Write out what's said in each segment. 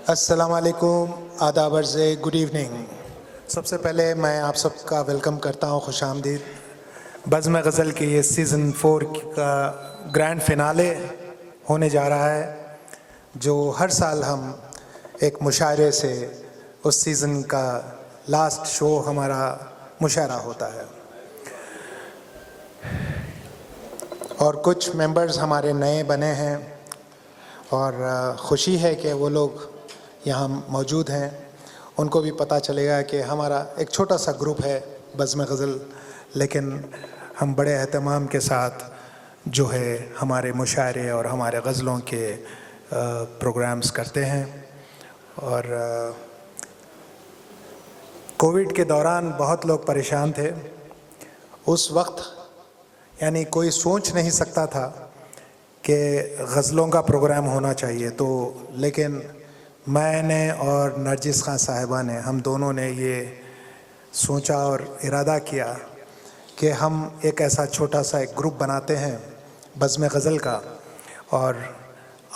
अस्सलाम वालेकुम, आदाब अर्ज़, गुड इवनिंग। सबसे पहले मैं आप सबका वेलकम करता हूँ, खुश आमदीद। बज़्म गज़ल के ये सीज़न 4 का ग्रैंड फिनाले होने जा रहा है, जो हर साल हम एक मुशायरे से उस सीज़न का लास्ट शो हमारा मुशायरा होता है। और कुछ मेंबर्स हमारे नए बने हैं और ख़ुशी है कि वो लोग यहाँ मौजूद हैं। उनको भी पता चलेगा कि हमारा एक छोटा सा ग्रुप है बज़्म गज़ल, लेकिन हम बड़े एहतमाम के साथ जो है हमारे मुशायरे और हमारे गज़लों के प्रोग्राम्स करते हैं। और कोविड के दौरान बहुत लोग परेशान थे। उस वक्त यानी कोई सोच नहीं सकता था कि गज़लों का प्रोग्राम होना चाहिए, तो लेकिन मैंने और नरजिस खान साहिबा ने, हम दोनों ने ये सोचा और इरादा किया कि हम एक ऐसा छोटा सा एक ग्रुप बनाते हैं बज़्म गज़ल का, और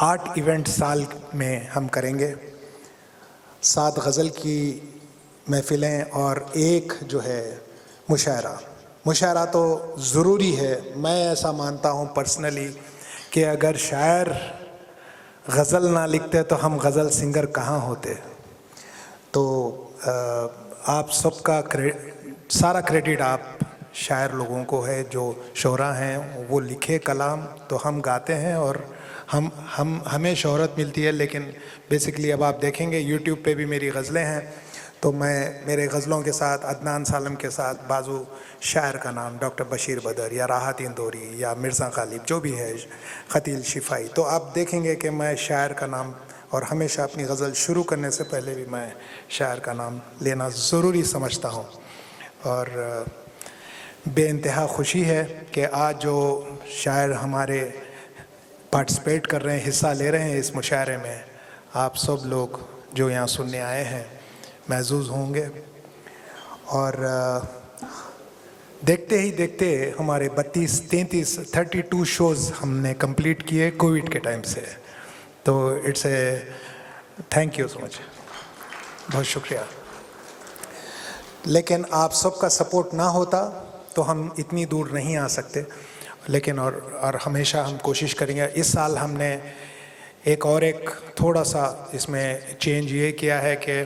8 इवेंट साल में हम करेंगे। 7 गज़ल की महफ़िलें और एक जो है मुशायरा तो ज़रूरी है। मैं ऐसा मानता हूँ पर्सनली कि अगर शायर गज़ल ना लिखते तो हम गज़ल सिंगर कहाँ होते। तो आप सबका सारा क्रेडिट आप शायर लोगों को है, जो शोरा हैं वो लिखे कलाम तो हम गाते हैं और हमें शोहरत मिलती है। लेकिन बेसिकली अब आप देखेंगे यूट्यूब पे भी मेरी गज़लें हैं, तो मैं मेरे गज़लों के साथ अदनान सालम के साथ बाजू शायर का नाम डॉक्टर बशीर बदर या राहत इंदौरी या मिर्ज़ा गालिब जो भी है, ख़तील शिफाई, तो आप देखेंगे कि मैं शायर का नाम, और हमेशा अपनी गज़ल शुरू करने से पहले भी मैं शायर का नाम लेना ज़रूरी समझता हूँ। और बेइंतहा खुशी है कि आज जो शायर हमारे पार्टिसिपेट कर रहे हैं, हिस्सा ले रहे हैं इस मुशायरे में, आप सब लोग जो यहाँ सुनने आए हैं महज़ूज़ होंगे। और देखते ही देखते हमारे 32 शोज़ हमने कंप्लीट किए कोविड के टाइम से, तो it's a thank you so much, बहुत शुक्रिया। लेकिन आप सबका सपोर्ट ना होता तो हम इतनी दूर नहीं आ सकते। लेकिन और हमेशा हम कोशिश करेंगे। इस साल हमने एक थोड़ा सा इसमें चेंज ये किया है कि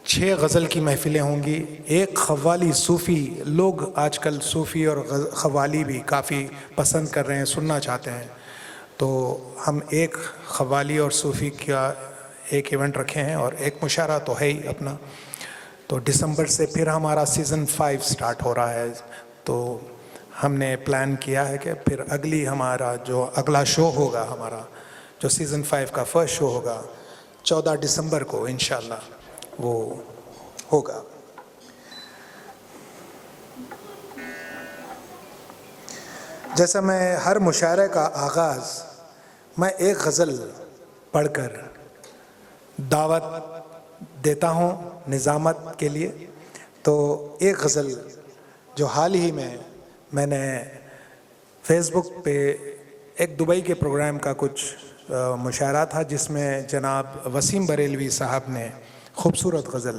6 गज़ल की महफ़िलें होंगी, एक ख़व्वाली सूफ़ी। लोग आजकल सूफ़ी और ख़व्वाली भी काफ़ी पसंद कर रहे हैं, सुनना चाहते हैं, तो हम एक ख़व्वाली और सूफ़ी का एक इवेंट रखे हैं और एक मुशायरा तो है ही अपना। तो दिसंबर से फिर हमारा सीज़न 5 स्टार्ट हो रहा है, तो हमने प्लान किया है कि फिर हमारा जो अगला शो होगा, हमारा जो सीज़न 5 का फर्स्ट शो होगा 14 दिसंबर को इंशाअल्लाह वो होगा। जैसा मैं हर मुशायरे का आगाज़ मैं एक गज़ल पढ़कर दावत देता हूँ निज़ामत के लिए। तो एक गज़ल जो हाल ही में मैंने फेसबुक पे एक दुबई के प्रोग्राम का कुछ मुशायरा था, जिसमें जनाब वसीम बरेलवी साहब ने खूबसूरत गज़ल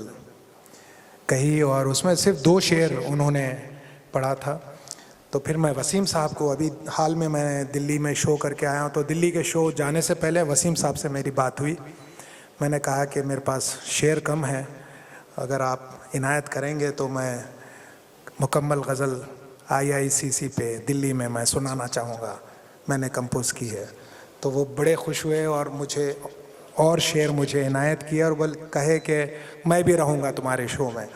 कही और उसमें सिर्फ 2 शेर उन्होंने पढ़ा था। तो फिर मैं वसीम साहब को, अभी हाल में मैं दिल्ली में शो करके आया हूँ, तो दिल्ली के शो जाने से पहले वसीम साहब से मेरी बात हुई। मैंने कहा कि मेरे पास शेर कम है, अगर आप इनायत करेंगे तो मैं मुकम्मल गज़ल IICC पे दिल्ली में मैं सुनाना चाहूँगा, मैंने कंपोज़ की है। तो वो बड़े खुश हुए और मुझे और शेर मुझे इनायत किया और कहे कि मैं भी रहूँगा तुम्हारे शो में।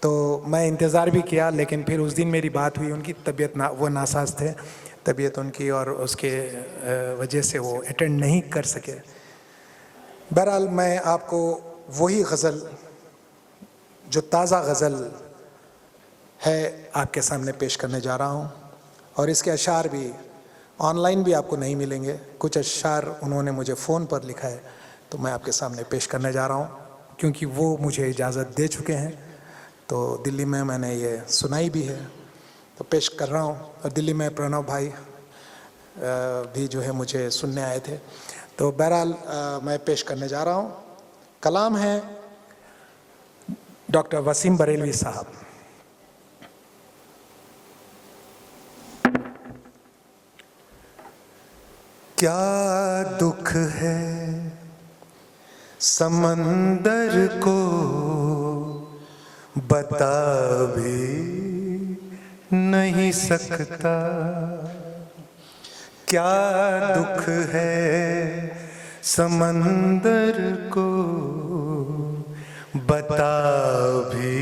तो मैं इंतज़ार भी किया, लेकिन फिर उस दिन मेरी बात हुई, उनकी तबीयत वो नासाज थे तबीयत उनकी, और उसके वजह से वो अटेंड नहीं कर सके। बहरहाल मैं आपको वही गज़ल जो ताज़ा गज़ल है आपके सामने पेश करने जा रहा हूँ, और इसके अशार भी ऑनलाइन भी आपको नहीं मिलेंगे। कुछ अशार उन्होंने मुझे फ़ोन पर लिखा है, तो मैं आपके सामने पेश करने जा रहा हूँ, क्योंकि वो मुझे इजाज़त दे चुके हैं। तो दिल्ली में मैंने ये सुनाई भी है, तो पेश कर रहा हूँ। और दिल्ली में प्रणव भाई भी जो है मुझे सुनने आए थे। तो बहरहाल मैं पेश करने जा रहा हूँ कलाम है डॉक्टर वसीम बरेलवी साहब। क्या दुख है समंदर को बता भी नहीं सकता, क्या दुख है समंदर को बता भी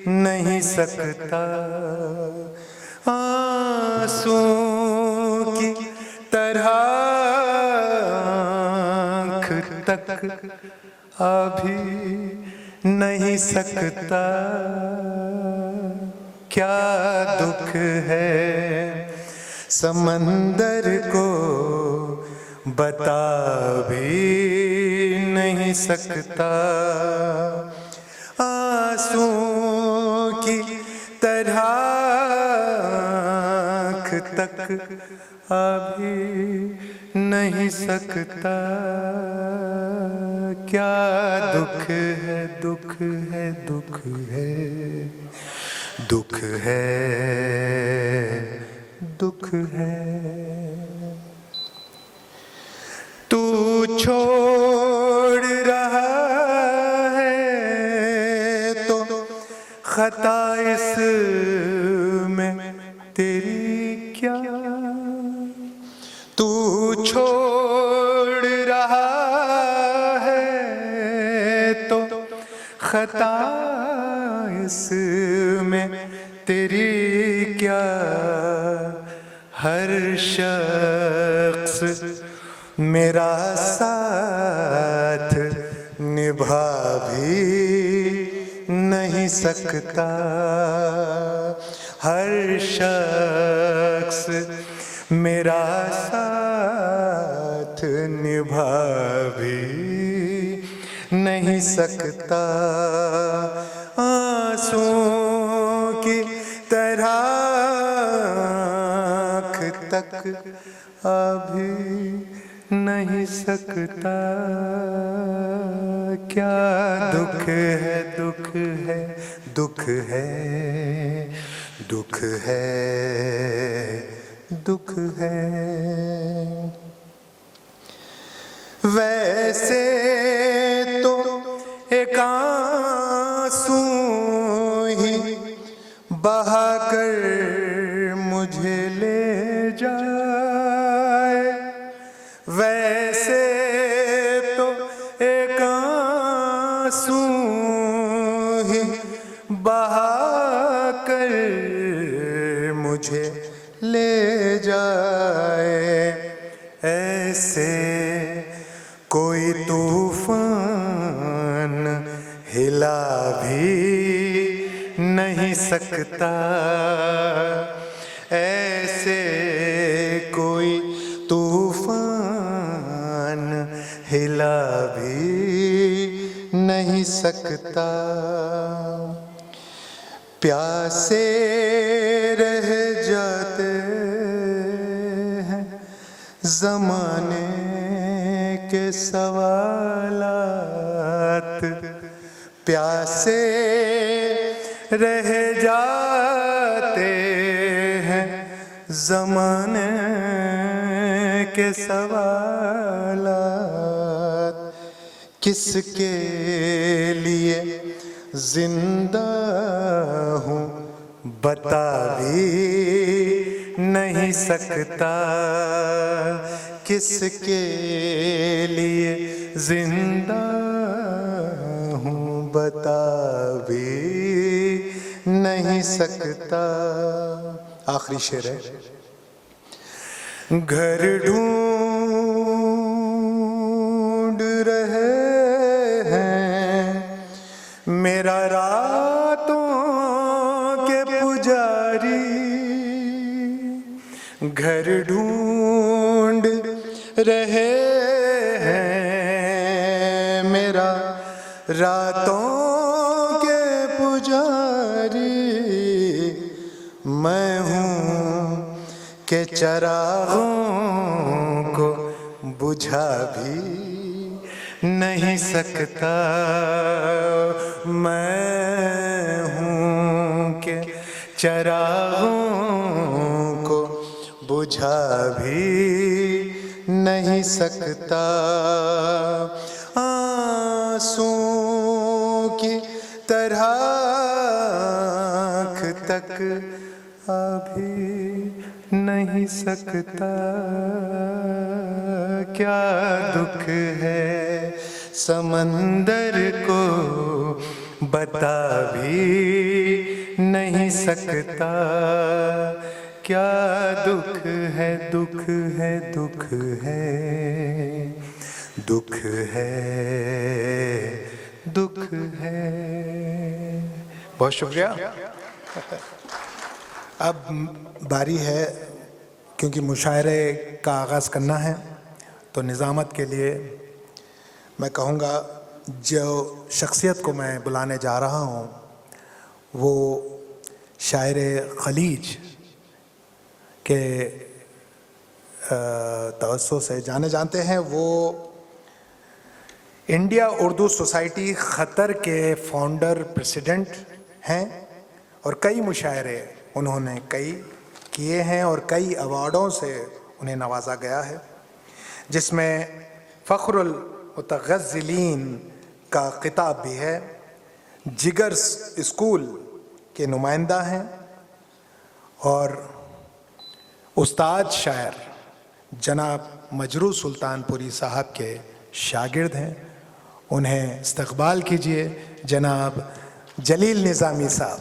नहीं सकता। आंसू की तरह आँख तक आ भी नहीं सकता, क्या दुख है समंदर को बता भी नहीं सकता। आंसू की तरह आँख तक आ भी नहीं सकता, क्या दुख है दुख है दुख है दुख है दुख है। तू छोड़ रहा है तो खता इसमें तेरी क्या, तू छोड़ रहा है तो खता इसमें तेरी क्या। हर शख्स मेरा साथ निभा भी नहीं सकता, हर शख्स मेरा साथ निभा भी नहीं सकता। आंसू की तरह आँख तक आ भी नहीं सकता, क्या दुख है दुख है दुख है दुख है दुख है। वैसे तो एक आंसू ही बहाकर मुझे ले जाए, वैसे तो एक आंसू ही बहाकर मुझे ले जाए। ऐसे कोई तूफान हिला भी नहीं सकता, ऐसे कोई तूफान हिला भी नहीं सकता। प्यासे रह जाते हैं ज़माने के सवालात, प्यासे रह जाते हैं ज़माने के सवालात। किसके लिए जिंदा हूँ बता भी नहीं सकता, किसके लिए जिंदा हूँ बता भी नहीं सकता। आखिरी शेर है। घर ढूंढ रहे हैं मेरा रातों के पुजारी, घर ढूंढ रहे हैं मेरा रातों के पुजारी। मैं हूँ के चरागों को बुझा भी नहीं सकता मैं हूँ के चरागों को बुझा भी नहीं सकता, आंसू की तरह आँख तक अभी नहीं सकता। क्या दुख है समंदर को बता भी नहीं सकता। क्या दुख है, दुख है, दुख है, दुख है, दुख है। बहुत शुक्रिया। अब बारी है, क्योंकि मुशायरे का आगाज़ करना है, तो निज़ामत के लिए मैं कहूँगा जो शख्सियत को मैं बुलाने जा रहा हूँ वो शायर खलीज के तवज्जो से जाने जानते हैं। वो इंडिया उर्दू सोसाइटी ख़तर के फाउंडर प्रेसिडेंट हैं और कई मुशायरे उन्होंने कई किए हैं और कई अवार्डों से उन्हें नवाजा गया है, जिसमें फ़ख्रुल मुतग़ज़्ज़िलीन का खिताब भी है। जिगर स्कूल के नुमाइंदा हैं और उस्ताद शायर जनाब मजरू सुल्तानपुरी साहब के शागिर्द हैं। उन्हें इस्तक़बाल कीजिए जनाब जलील निज़ामी साहब।